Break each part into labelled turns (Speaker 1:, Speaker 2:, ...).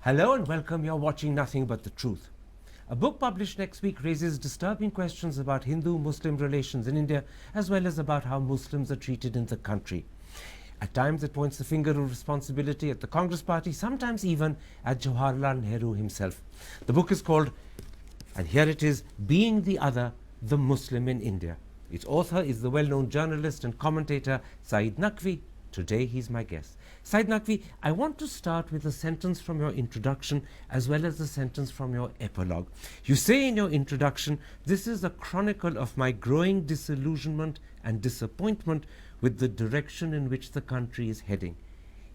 Speaker 1: Hello and welcome. You're watching Nothing But the Truth. A book published next week raises disturbing questions about Hindu-Muslim relations in India, as well as about how Muslims are treated in the country. At times it points the finger of responsibility at the Congress party, sometimes even at Jawaharlal Nehru himself. The book is called, and here it is, Being the Other, the Muslim in India. Its author is the well-known journalist and commentator Saeed Naqvi. Today he's my guest. Saeed Naqvi, I want to start with a sentence from your introduction as well as a sentence from your epilogue. You say in your introduction, this is a chronicle of my growing disillusionment and disappointment with the direction in which the country is heading.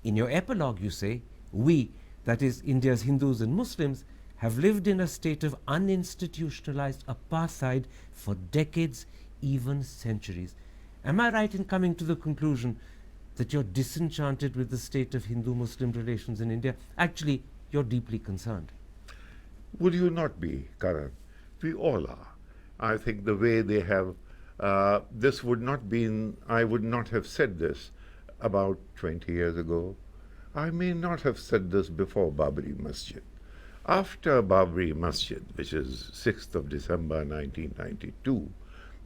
Speaker 1: In your epilogue you say, we, that is India's Hindus and Muslims, have lived in a state of uninstitutionalized apartheid for decades, even centuries. Am I right in coming to the conclusion that you're disenchanted with the state of Hindu-Muslim relations in India? Actually, you're deeply concerned.
Speaker 2: Would you not be, Karan? We all are. I think the way they have, this would not be, I would not have said this about 20 years ago. I may not have said this before Babri Masjid. After Babri Masjid, which is 6th of December 1992,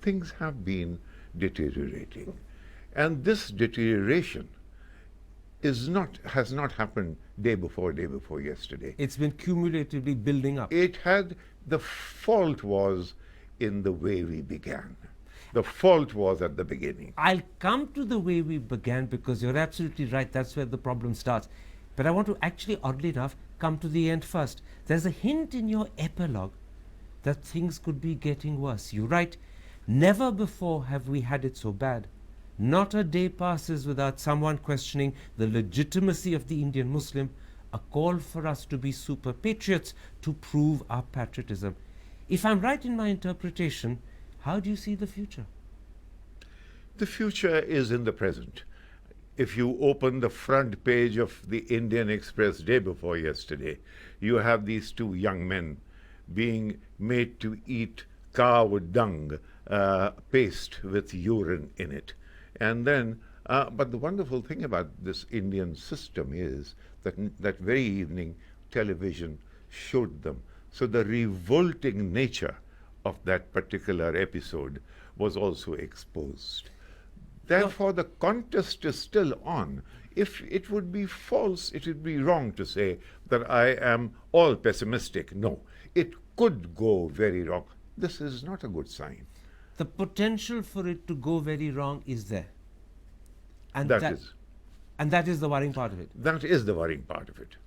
Speaker 2: things have been deteriorating. And this deterioration has not happened day before yesterday.
Speaker 1: It's been cumulatively building up.
Speaker 2: The fault was in the way we began. The fault was at the beginning.
Speaker 1: I'll come to the way we began because you're absolutely right, that's where the problem starts. But I want to actually, oddly enough, come to the end first. There's a hint in your epilogue that things could be getting worse. You write, never before have we had it so bad. Not a day passes without someone questioning the legitimacy of the Indian Muslim, a call for us to be super patriots to prove our patriotism. If I'm right in my interpretation, how do you see the future?
Speaker 2: The future is in the present. If you open the front page of the Indian Express day before yesterday, you have these two young men being made to eat cow dung paste with urine in it. And then, but the wonderful thing about this Indian system is that that very evening television showed them. So the revolting nature of that particular episode was also exposed. Therefore, the contest is still on. If it would be false, it would be wrong to say that I am all pessimistic. No, it could go very wrong. This is not a good sign.
Speaker 1: The potential for it to go very wrong is there. And
Speaker 2: And
Speaker 1: that is the worrying part of it.
Speaker 2: That is the worrying part of it.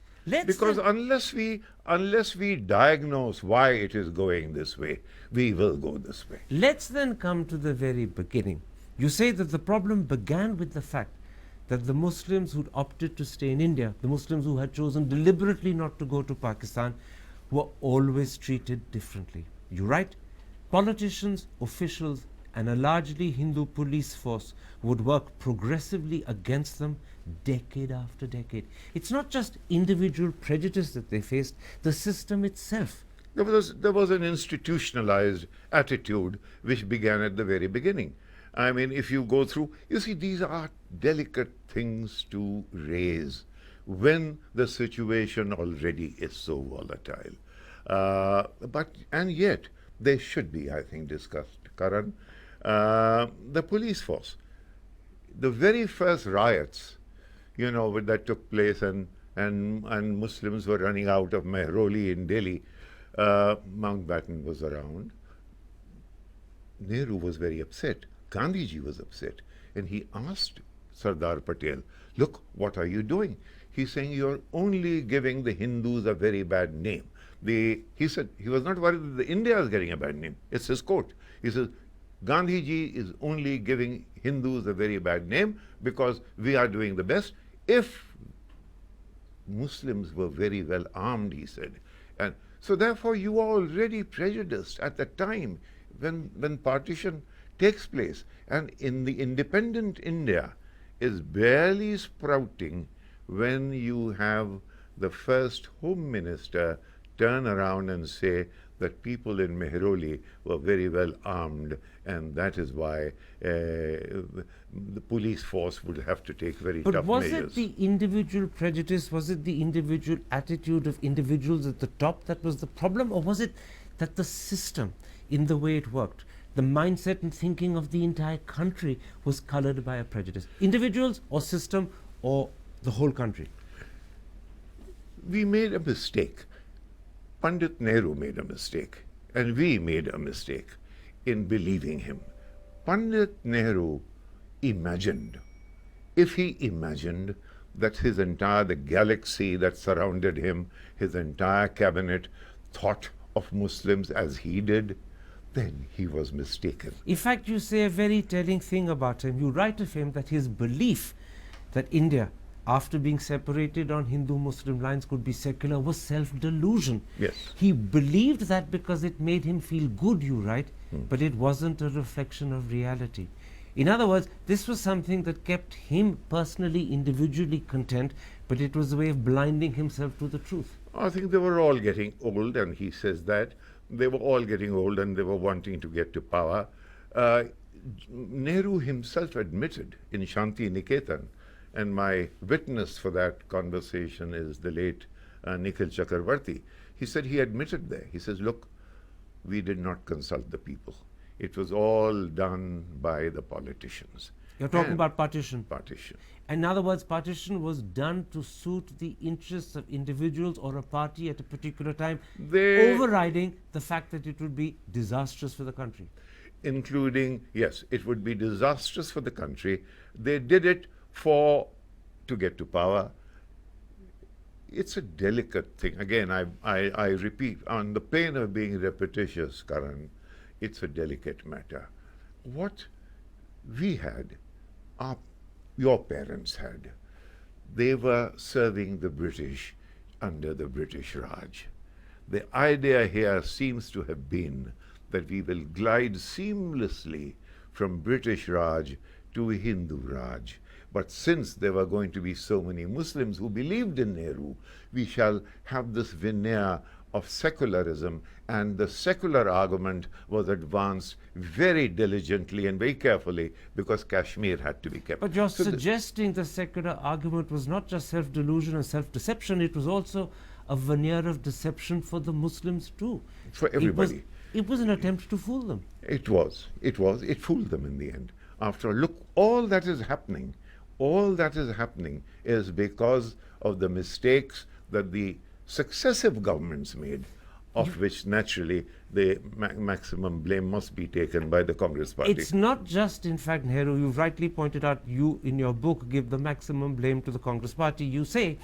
Speaker 2: Because unless we diagnose why it is going this way, we will go this way.
Speaker 1: Let's then come to the very beginning. You say that the problem began with the fact that the Muslims who'd opted to stay in India, the Muslims who had chosen deliberately not to go to Pakistan, were always treated differently. You write, politicians, officials, and a largely Hindu police force would work progressively against them decade after decade. It's not just individual prejudice that they faced, the system itself.
Speaker 2: There was an institutionalized attitude which began at the very beginning. I mean, if you go through, you see, these are delicate things to raise when the situation already is so volatile. And yet, they should be, I think, discussed, Karan. The police force. The very first riots, that took place and Muslims were running out of Mehroli in Delhi, Mountbatten was around. Nehru was very upset. Gandhiji was upset. And he asked Sardar Patel, look, what are you doing? He's saying, you're only giving the Hindus a very bad name. He said he was not worried that India is getting a bad name. It's his quote. He says, Gandhiji is only giving Hindus a very bad name because we are doing the best. If Muslims were very well armed, he said. And so therefore you are already prejudiced at the time when partition takes place. And in the independent India is barely sprouting when you have the first home minister turn around and say that people in Mehroli were very well armed, and that is why the police force would have to take very
Speaker 1: But
Speaker 2: tough
Speaker 1: was
Speaker 2: measures.
Speaker 1: it the individual prejudice, was it the individual attitude of individuals at the top that was the problem, or was it that the system, in the way it worked, the mindset and thinking of the entire country was colored by a prejudice? Individuals or system or the whole country?
Speaker 2: We made a mistake. Pandit Nehru made a mistake, and we made a mistake in believing him. Pandit Nehru imagined, if he imagined that the galaxy that surrounded him, his entire cabinet thought of Muslims as he did, then he was mistaken.
Speaker 1: In fact, you say a very telling thing about him. You write of him that his belief that India, after being separated on Hindu-Muslim lines, could be secular was self-delusion.
Speaker 2: Yes.
Speaker 1: He believed that because it made him feel good, you write, but it wasn't a reflection of reality. In other words, this was something that kept him personally, individually content, but it was a way of blinding himself to the truth.
Speaker 2: I think they were all getting old, and he says that. They were all getting old and they were wanting to get to power. Nehru himself admitted in Shanti Niketan, and my witness for that conversation is the late Nikhil Chakravarti. He said he admitted there. He says, look, we did not consult the people. It was all done by the politicians.
Speaker 1: You're talking
Speaker 2: And
Speaker 1: about partition.
Speaker 2: partition.
Speaker 1: In other words, partition was done to suit the interests of individuals or a party at a particular time, overriding the fact that it would be disastrous for the country.
Speaker 2: Including, yes, it would be disastrous for the country. They did it to get to power. It's a delicate thing. Again, I repeat, on the pain of being repetitious, Karan, it's a delicate matter. What we had, your parents had, they were serving the British under the British Raj. The idea here seems to have been that we will glide seamlessly from British Raj to Hindu Raj. But since there were going to be so many Muslims who believed in Nehru, we shall have this veneer of secularism, and the secular argument was advanced very diligently and very carefully because Kashmir had to be kept.
Speaker 1: But you're suggesting the secular argument was not just self-delusion and self-deception, it was also a veneer of deception for the Muslims too.
Speaker 2: For everybody.
Speaker 1: It was an attempt to fool them.
Speaker 2: It was. It fooled them in the end. After all, look, all that is happening is because of the mistakes that the successive governments made, of which naturally the maximum blame must be taken by the Congress party.
Speaker 1: It's not just, in fact, Nehru, you rightly pointed out, you in your book give the maximum blame to the Congress party. You say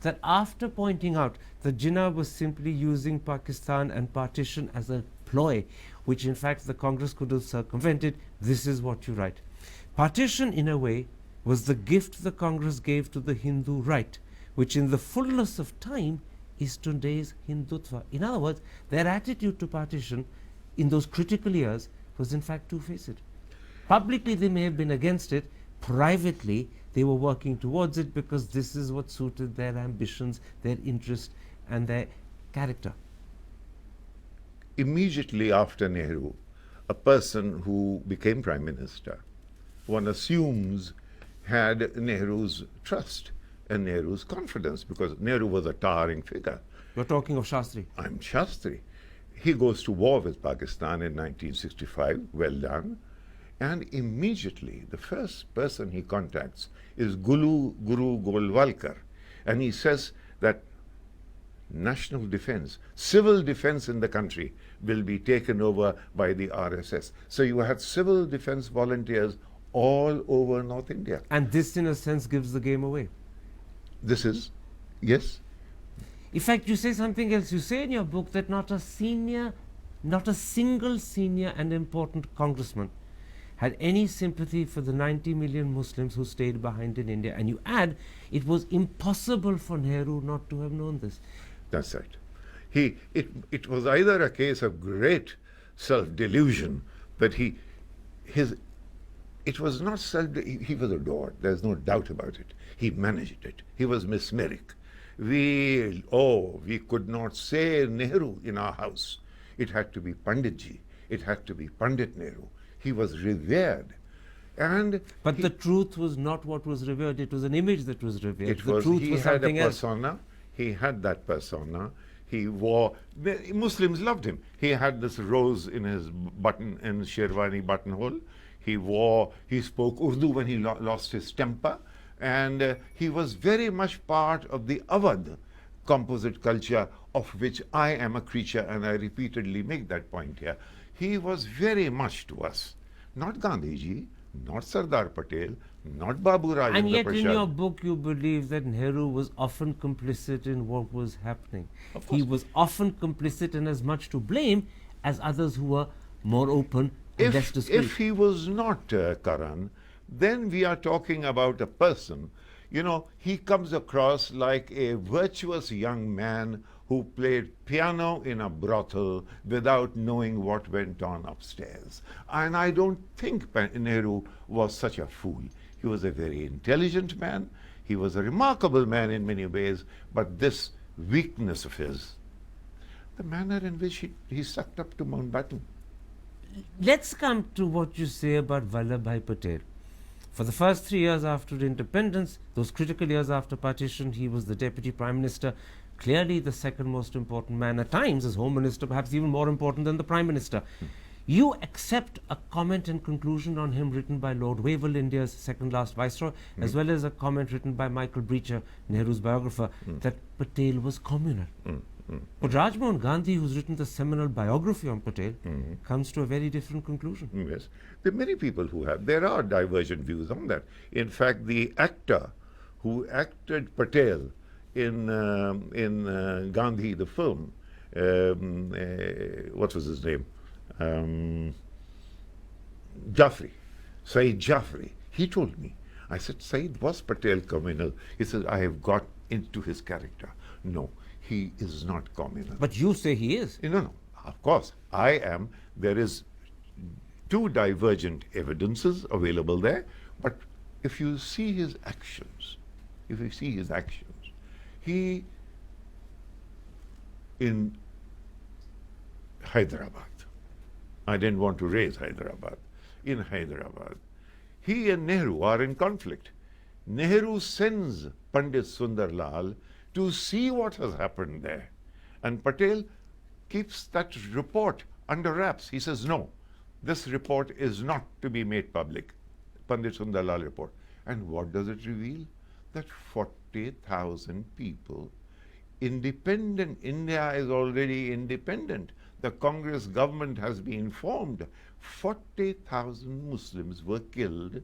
Speaker 1: that after pointing out that Jinnah was simply using Pakistan and partition as a ploy, which in fact the Congress could have circumvented, this is what you write. Partition, in a way, was the gift the Congress gave to the Hindu right, which in the fullness of time is today's Hindutva. In other words, their attitude to partition in those critical years was in fact two-faced. Publicly they may have been against it, privately they were working towards it because this is what suited their ambitions, their interest and their character.
Speaker 2: Immediately after Nehru, a person who became Prime Minister, one assumes, had Nehru's trust and Nehru's confidence, because Nehru was a towering figure.
Speaker 1: You're talking of Shastri.
Speaker 2: I'm Shastri. He goes to war with Pakistan in 1965, well done, and immediately the first person he contacts is Guru Golwalkar, and he says that national defense, civil defense in the country will be taken over by the RSS. So you had civil defense volunteers all over North India.
Speaker 1: And this in a sense gives the game away.
Speaker 2: This is, yes.
Speaker 1: In fact, you say something else. You say in your book that not a single senior and important congressman had any sympathy for the 90 million Muslims who stayed behind in India. And you add, it was impossible for Nehru not to have known this.
Speaker 2: That's right. It was either a case of great self-delusion that he was adored. There's no doubt about it. He managed it. He was mesmeric. We could not say Nehru in our house. It had to be Panditji. It had to be Pandit Nehru. He was revered. And
Speaker 1: But the truth was not what was revered. It was an image that was revered.
Speaker 2: it
Speaker 1: The
Speaker 2: was,
Speaker 1: truth
Speaker 2: he
Speaker 1: was
Speaker 2: had a
Speaker 1: something else.
Speaker 2: persona. He had that persona. He wore, Muslims loved him. He had this rose in his button, in Sherwani buttonhole. He spoke Urdu when he lost his temper. And he was very much part of the Awadh composite culture, of which I am a creature, and I repeatedly make that point here. He was very much to us. Not Gandhiji, not Sardar Patel, not Babu Rajendra
Speaker 1: And yet
Speaker 2: Prasad.
Speaker 1: in your book you believe that Nehru was often complicit in what was happening.
Speaker 2: Of course.
Speaker 1: He was often complicit and as much to blame as others who were more open and less discreet.
Speaker 2: If he was not Karan, then we are talking about a person. You know, he comes across like a virtuous young man who played piano in a brothel without knowing what went on upstairs. And I don't think Nehru was such a fool. He was a very intelligent man. He was a remarkable man in many ways, but this weakness of his, the manner in which he sucked up to Mountbatten.
Speaker 1: Let's come to what you say about Vallabhbhai Patel. For the first 3 years after independence, those critical years after partition, he was the deputy prime minister, clearly the second most important man at times as home minister, perhaps even more important than the prime minister. You accept a comment and conclusion on him written by Lord Wavell, India's second last viceroy, as well as a comment written by Michael Breacher, Nehru's biographer, that Patel was communal. But Rajmohan Gandhi, who's written the seminal biography on Patel, comes to a very different conclusion.
Speaker 2: Yes. There are many people who have. There are divergent views on that. In fact, the actor who acted Patel in Gandhi, the film, what was his name? Jaffrey, Saeed Jaffrey. He told me. I said, Saeed, was Patel communal? He said, I have got into his character. No, he is not communal.
Speaker 1: But you say he is.
Speaker 2: No, of course, I am. There is two divergent evidences available there, but if you see his actions, he, in Hyderabad, I didn't want to raise Hyderabad, in Hyderabad, he and Nehru are in conflict. Nehru sends Pandit Sundar Lal to see what has happened there, and Patel keeps that report under wraps. He says, no, this report is not to be made public, Pandit Sundar Lal report. And what does it reveal? That 40,000 people, independent, India is already independent. The Congress government has been formed. 40,000 Muslims were killed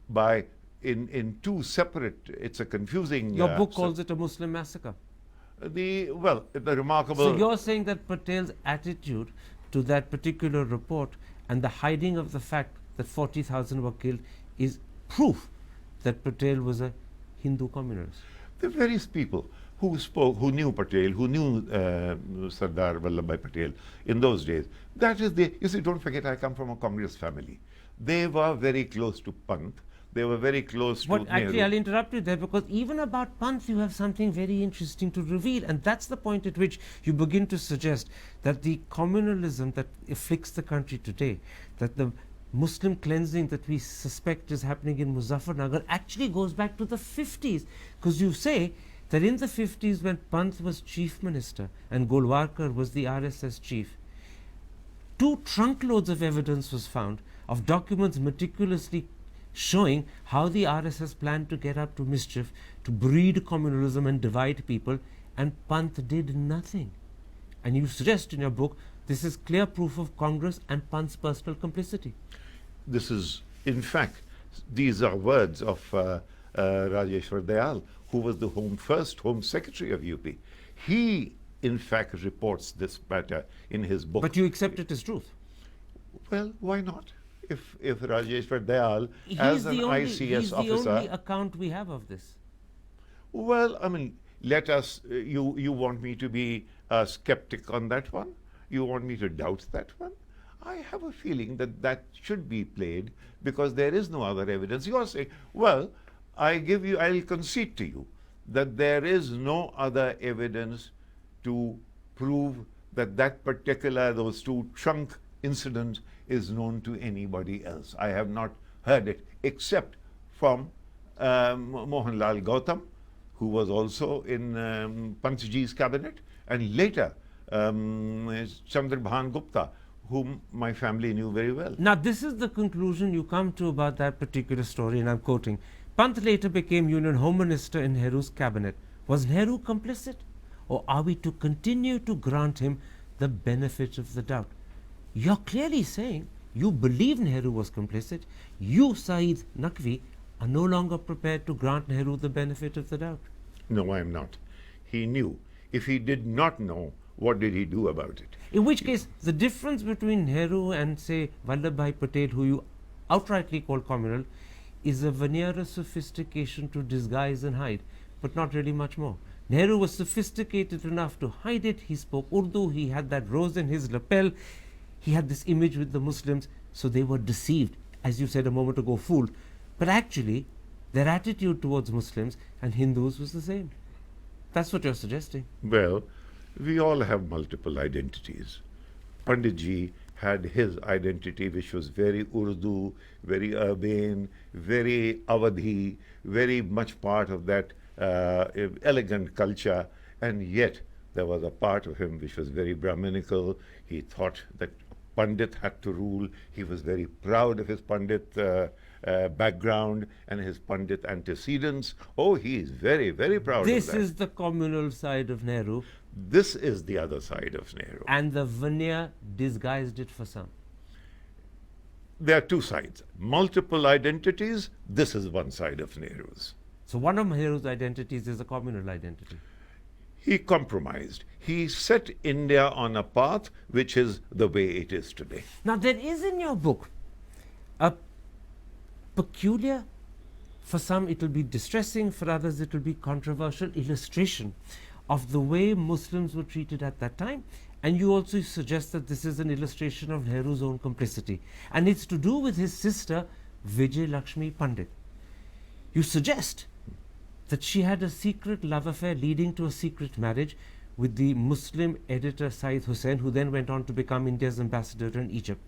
Speaker 2: by, in two separate, it's a confusing...
Speaker 1: Your book calls it a Muslim massacre.
Speaker 2: The remarkable...
Speaker 1: So you're saying that Patel's attitude to that particular report and the hiding of the fact that 40,000 were killed is proof that Patel was a Hindu communist.
Speaker 2: The various people who spoke, who knew Patel, who knew Sardar Vallabhbhai Patel in those days, that is the, you see, don't forget, I come from a Congress family. They were very close to Pant. They were very close to
Speaker 1: But actually,
Speaker 2: Nehru.
Speaker 1: I'll interrupt you there, because even about Pant, you have something very interesting to reveal, and that's the point at which you begin to suggest that the communalism that afflicts the country today, that the Muslim cleansing that we suspect is happening in Muzaffarnagar actually goes back to the 50s, because you say that in the 50s, when Pant was chief minister and Golwalkar was the RSS chief, 2 trunkloads of evidence was found of documents meticulously showing how the RSS planned to get up to mischief, to breed communalism and divide people, and Pant did nothing. And you suggest in your book this is clear proof of Congress and Pant's personal complicity.
Speaker 2: This is, in fact, these are words of Rajeshwar Dayal, who was the first Home Secretary of UP. He, in fact, reports this matter in his book.
Speaker 1: But you accept it as truth.
Speaker 2: Well, why not? If Rajeshwar Dayal, as an ICS
Speaker 1: he's
Speaker 2: officer...
Speaker 1: the only account we have of this.
Speaker 2: Well, I mean, let us... you want me to be a skeptic on that one? You want me to doubt that one? I have a feeling that that should be played because there is no other evidence. You are saying, well, I'll concede to you that there is no other evidence to prove that particular, those two trunk incidents is known to anybody else. I have not heard it except from Mohanlal Gautam, who was also in Pantji's cabinet, and later Chandrabhan Gupta, whom my family knew very well.
Speaker 1: Now, this is the conclusion you come to about that particular story, and I'm quoting. Pant later became Union Home Minister in Nehru's cabinet. Was Nehru complicit? Or are we to continue to grant him the benefit of the doubt? You're clearly saying you believe Nehru was complicit. You, Saeed Naqvi, are no longer prepared to grant Nehru the benefit of the doubt.
Speaker 2: No, I am not. He knew. If he did not know, what did he do about it?
Speaker 1: In which case, the difference between Nehru and, say, Vallabhbhai Patel, who you outrightly call communal, is a veneer of sophistication to disguise and hide, but not really much more. Nehru was sophisticated enough to hide it. He spoke Urdu. He had that rose in his lapel. He had this image with the Muslims, so they were deceived, as you said a moment ago, fooled. But actually, their attitude towards Muslims and Hindus was the same. That's what you're suggesting.
Speaker 2: Well, we all have multiple identities. Panditji had his identity, which was very Urdu, very urbane, very Awadhi, very much part of that elegant culture, and yet there was a part of him which was very Brahminical. He thought that Pandit had to rule. He was very proud of his Pandit background and his Pandit antecedents. Oh, he is very, very proud of that.
Speaker 1: This is the communal side of Nehru.
Speaker 2: This is the other side of Nehru.
Speaker 1: And the veneer disguised it for some.
Speaker 2: There are two sides. Multiple identities. This is one side of Nehru's.
Speaker 1: So one of Nehru's identities is a communal identity.
Speaker 2: He compromised. He set India on a path which is the way it is today.
Speaker 1: Now, there is in your book a peculiar, for some it will be distressing, for others it will be controversial illustration of the way Muslims were treated at that time. And you also suggest that this is an illustration of Nehru's own complicity. And it's to do with his sister, Vijay Lakshmi Pandit. You suggest that she had a secret love affair leading to a secret marriage with the Muslim editor Saeed Hussain, who then went on to become India's ambassador in Egypt.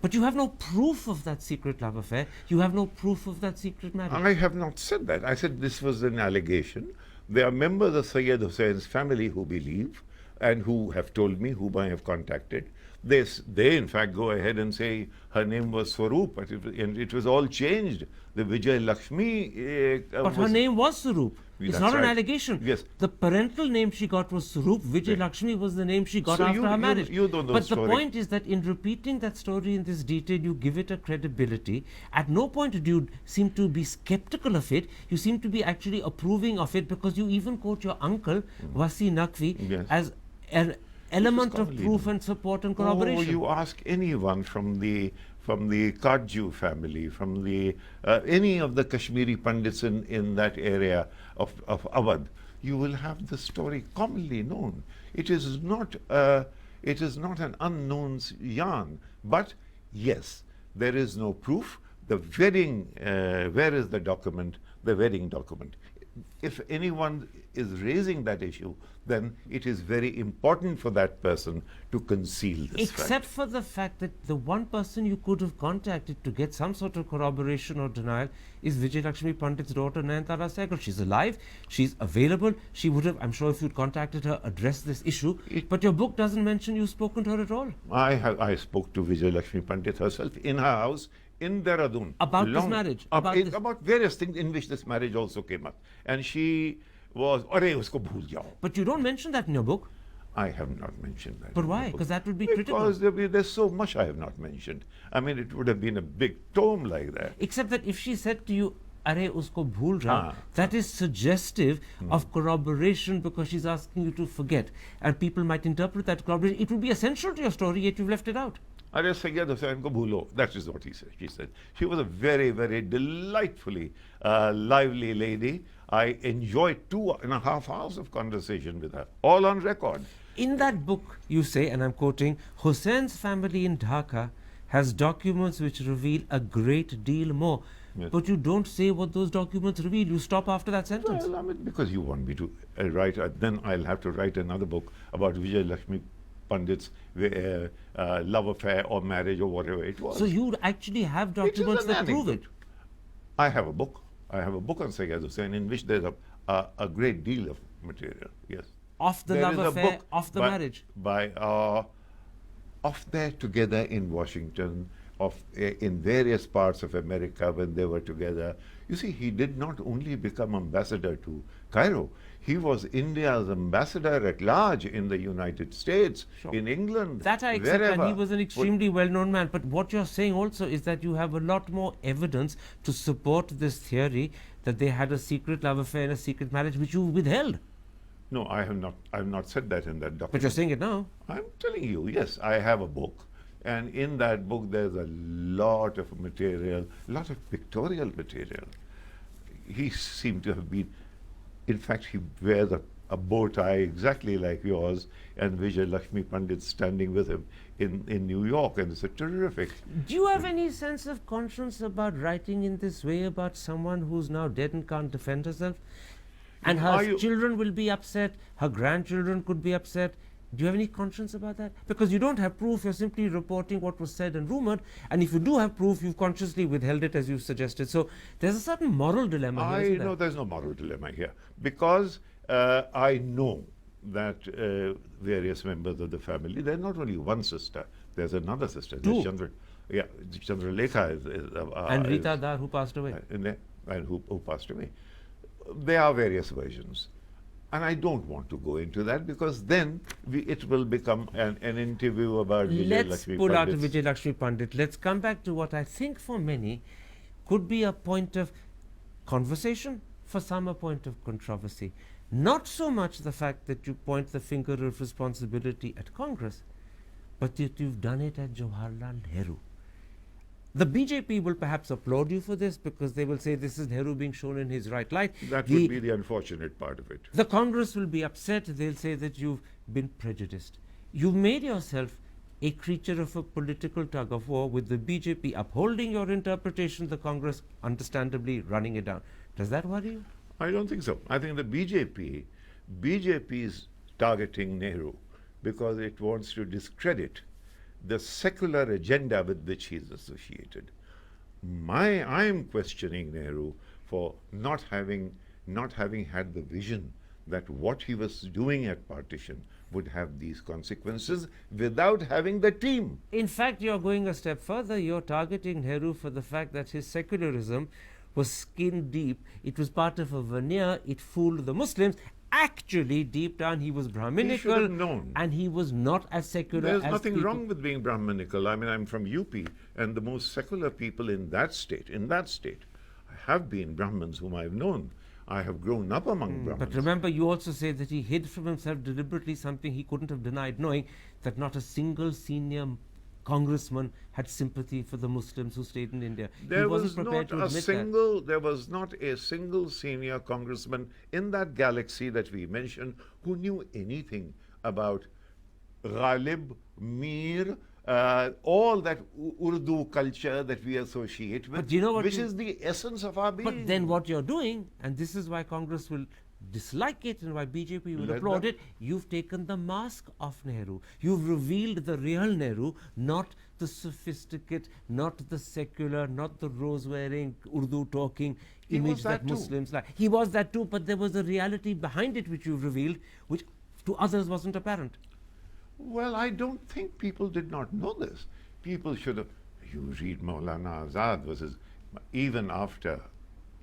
Speaker 1: But you have no proof of that secret love affair. You have no proof of that secret marriage.
Speaker 2: I have not said that. I said this was an allegation. There are members of Sayyid Hussein's family who believe and who have told me, whom I have contacted. They in fact go ahead and say her name was Swaroop, and it was all changed. The Vijay Lakshmi.
Speaker 1: But her name was Swaroop. It's not an allegation.
Speaker 2: Yes.
Speaker 1: The parental name she got was Swaroop. Vijay Lakshmi was the name she got after her marriage.
Speaker 2: You don't know
Speaker 1: but
Speaker 2: the story.
Speaker 1: The point is that in repeating that story in this detail, you give it a credibility. At no point do you seem to be skeptical of it. You seem to be actually approving of it, because you even quote your uncle, Saeed Naqvi, as an element of proof and support and corroboration.
Speaker 2: Oh, you ask anyone from the Kajju family, from the any of the Kashmiri Pandits in that area of Awadh, you will have the story commonly known. It is not an unknown yarn. But yes, there is no proof. The wedding, where is the document? The wedding document. If anyone is raising that issue, then it is very important for that person to conceal this
Speaker 1: Except for the fact that the one person you could have contacted to get some sort of corroboration or denial is Vijay Lakshmi Pandit's daughter, Nayantara Sehgal. She's alive, she's available. She would have, I'm sure if you'd contacted her, addressed this issue. But your book doesn't mention you've spoken to her at all.
Speaker 2: I spoke to Vijay Lakshmi Pandit herself in her house in Dehradun.
Speaker 1: About this marriage?
Speaker 2: About various things in which this marriage also came up. And she was, "Arey, usko bhool jao."
Speaker 1: But you don't mention that in your book.
Speaker 2: I have not mentioned that.
Speaker 1: But why? Because that would be critical.
Speaker 2: Because there's so much I have not mentioned. I mean, it would have been a big tome like that.
Speaker 1: Except that if she said to you, "Arey, usko bhool jao," that is suggestive of corroboration, because she's asking you to forget. And people might interpret that corroboration. It would be essential to your story, yet you've left it out.
Speaker 2: Arey Sayyid Hussain ko bhulo. That is what she said. She was a very, very delightfully lively lady. I enjoyed 2.5 hours of conversation with her, all on record.
Speaker 1: In that book, you say, and I'm quoting, Hussein's family in Dhaka has documents which reveal a great deal more. Yes. But you don't say what those documents reveal. You stop after that sentence.
Speaker 2: Well, I mean, because you want me to write, then I'll have to write another book about Vijay Lakshmi Pandit's love affair or marriage or whatever it was.
Speaker 1: So you actually have
Speaker 2: It is
Speaker 1: documents
Speaker 2: an
Speaker 1: that prove it.
Speaker 2: anecdote. I have a book. I have a book on Saeed Hussain in which there's a great deal of material. Yes.
Speaker 1: Of the
Speaker 2: There
Speaker 1: love
Speaker 2: is a
Speaker 1: affair,
Speaker 2: book
Speaker 1: of the
Speaker 2: by-
Speaker 1: marriage.
Speaker 2: by of their together in Washington, of in various parts of America when they were together. You see, he did not only become ambassador to Cairo, he was India's ambassador at large in the United States,
Speaker 1: Sure.
Speaker 2: in England,
Speaker 1: That I accept, and he
Speaker 2: wherever.
Speaker 1: was an extremely well-known man. But what you're saying also is that you have a lot more evidence to support this theory that they had a secret love affair and a secret marriage, which you withheld.
Speaker 2: No, I have not. I have not said that in that document.
Speaker 1: But you're saying it now.
Speaker 2: I'm telling you, yes, I have a book, and in that book there's a lot of material, lot of pictorial material. He seemed to have been, in fact, he wears a bow tie exactly like yours, and Vijay Lakshmi Pandit standing with him in New York, and it's a terrific.
Speaker 1: Do you have any sense of conscience about writing in this way about someone who's now dead and can't defend herself? And
Speaker 2: Are
Speaker 1: her
Speaker 2: you-
Speaker 1: children will be upset, her grandchildren could be upset. Do you have any conscience about that? Because you don't have proof, you're simply reporting what was said and rumored. And if you do have proof, you've consciously withheld it as you've suggested. So there's a certain moral dilemma here,
Speaker 2: I
Speaker 1: isn't
Speaker 2: know
Speaker 1: there?
Speaker 2: there's no moral dilemma here, because I know that various members of the family, there's not only one sister, there's another sister.
Speaker 1: Two.
Speaker 2: There's Chandralekha
Speaker 1: And
Speaker 2: is-
Speaker 1: Rita Dar, who passed away.
Speaker 2: and who passed away. There are various versions. And I don't want to go into that, because then it will become an interview about Vijay
Speaker 1: Let's
Speaker 2: Lakshmi
Speaker 1: pull out
Speaker 2: Pandit's-
Speaker 1: Vijay Lakshmi Pandit. Let's come back to what I think for many could be a point of conversation, for some a point of controversy. Not so much the fact that you point the finger of responsibility at Congress, but that you've done it at Jawaharlal Nehru. The BJP will perhaps applaud you for this, because they will say this is Nehru being shown in his right light.
Speaker 2: That would be the unfortunate part of it.
Speaker 1: The Congress will be upset. They'll say that you've been prejudiced. You've made yourself a creature of a political tug of war, with the BJP upholding your interpretation, the Congress understandably running it down. Does that worry you?
Speaker 2: I don't think so. I think the BJP is targeting Nehru because it wants to discredit the secular agenda with which he is associated. I am questioning Nehru for not having had the vision that what he was doing at partition would have these consequences without having the team.
Speaker 1: In fact, you're going a step further. You're targeting Nehru for the fact that his secularism was skin deep. It was part of a veneer. It fooled the Muslims. Actually, deep down, he was Brahminical.
Speaker 2: He should have known.
Speaker 1: And he was not as secular
Speaker 2: There's
Speaker 1: as
Speaker 2: nothing
Speaker 1: people.
Speaker 2: wrong with being Brahminical. I mean, I'm from UP, and the most secular people in that state, have been Brahmins whom I've known. I have grown up among Brahmins.
Speaker 1: But remember, you also say that he hid from himself deliberately something he couldn't have denied, knowing that not a single senior congressman had sympathy for the Muslims who stayed in India.
Speaker 2: There
Speaker 1: he wasn't
Speaker 2: was
Speaker 1: prepared
Speaker 2: not
Speaker 1: to
Speaker 2: a
Speaker 1: admit
Speaker 2: single. There was not a single senior congressman in that galaxy that we mentioned who knew anything about Ghalib, Mir, all that Urdu culture that we associate with,
Speaker 1: But you know what
Speaker 2: which
Speaker 1: you-
Speaker 2: is the essence of our being.
Speaker 1: But then what you're doing, and this is why Congress will dislike it and why BJP will
Speaker 2: Let
Speaker 1: applaud
Speaker 2: them.
Speaker 1: it, you've taken the mask off Nehru. You've revealed the real Nehru, not the sophisticate, not the secular, not the rose-wearing, Urdu-talking
Speaker 2: He was
Speaker 1: image that
Speaker 2: that too.
Speaker 1: Muslims like. He was that too, but there was a reality behind it which you've revealed, which to others wasn't apparent.
Speaker 2: Well, I don't think people did not know this. People should have. You read Maulana Azad versus, even after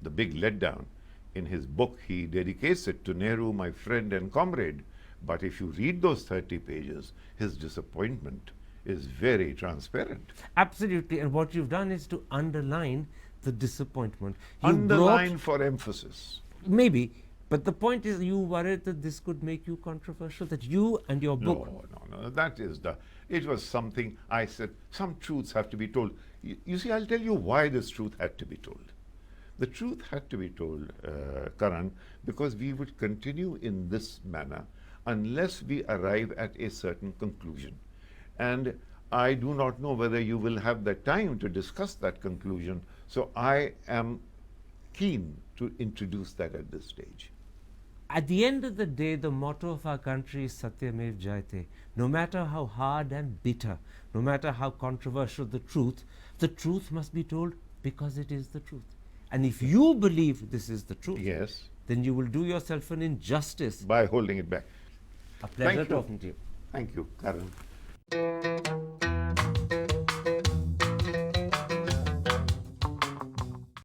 Speaker 2: the big letdown, in his book he dedicates it to Nehru, my friend and comrade. But if you read those 30 pages, his disappointment is very transparent.
Speaker 1: Absolutely, and what you've done is to underline the disappointment. You
Speaker 2: Underline for emphasis.
Speaker 1: Maybe, but the point is, you worried that this could make you controversial, that you and your book.
Speaker 2: No. That is it was something I said, some truths have to be told. You see, I'll tell you why this truth had to be told. The truth had to be told, Karan, because we would continue in this manner unless we arrive at a certain conclusion. And I do not know whether you will have the time to discuss that conclusion, so I am keen to introduce that at this stage.
Speaker 1: At the end of the day, the motto of our country is Satyamev Jayate. No matter how hard and bitter, no matter how controversial the truth must be told because it is the truth. And if you believe this is the truth,
Speaker 2: Yes.
Speaker 1: then you will do yourself an injustice.
Speaker 2: By holding it back.
Speaker 1: A pleasure
Speaker 2: Thank you.
Speaker 1: talking to you.
Speaker 2: Thank you, Karan.